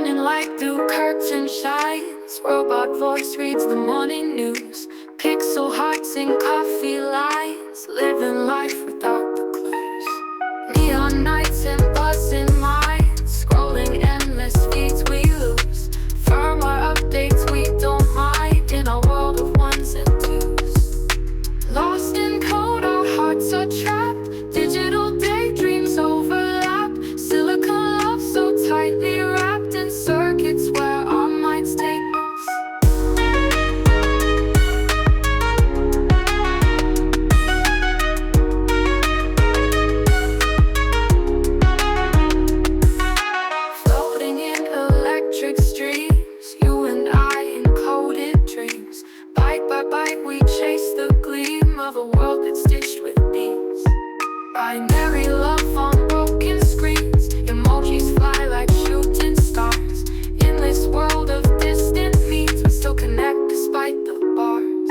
Morning light through curtain shines, robot voice reads the morning news. Pixel hearts in coffee lines, living life without the clues. Neon nights and buzzing minds, scrolling endless feeds we lose. Firmware updates we don't mind, in a world of ones and twos. Lost in code, our hearts are trapped, digital daydreams overlap. Silicon love so tightly wrapped in circuits where our minds take us. Floating in electric streams, you and I encoded dreams. Bite by bite we chase the gleam of a world that's stitched with beams. Binary love on broken screens, emojis fly like shooting stars. In this world of distant means, we still connect despite the bars.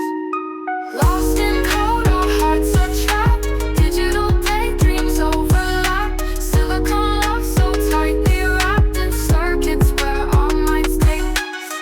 Lost in code, our hearts are trapped, digital daydreams overlap. Silicon love so tightly wrapped in circuits where our minds take us.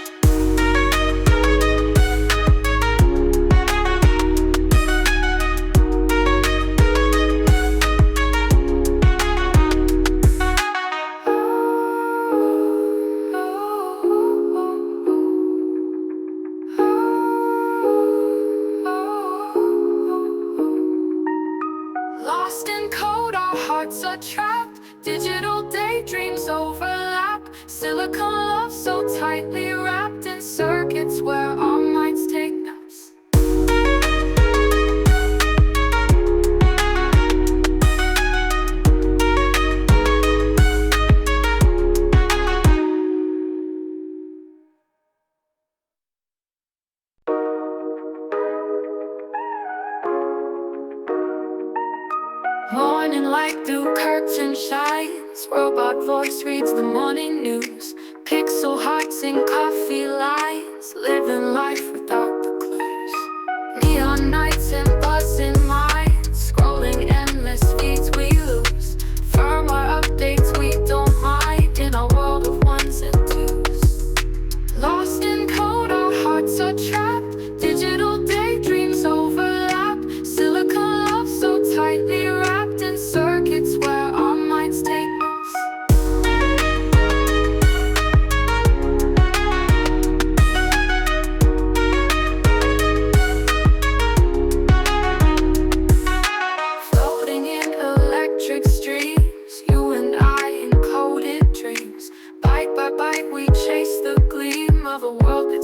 Lost in code, our hearts are trapped, digital daydreams overlap. Silicon love so tightly wrapped in circuits where our minds take us. Morning light through curtain shines, robot voice reads the morning news. Pixel hearts in coffee lines, living life without the clues. Neon nights and buzzing minds, scrolling endless feeds we lose. Firmware updates we don't mind, in a world of ones and twos. Lost in code, our hearts are trapped, digital daydreams overlap. Silicon love so tightly wrapped in circuits where our minds take us. Floating in electric streams, you and I encoded dreams. Bite by bite we chase the gleam of a world that's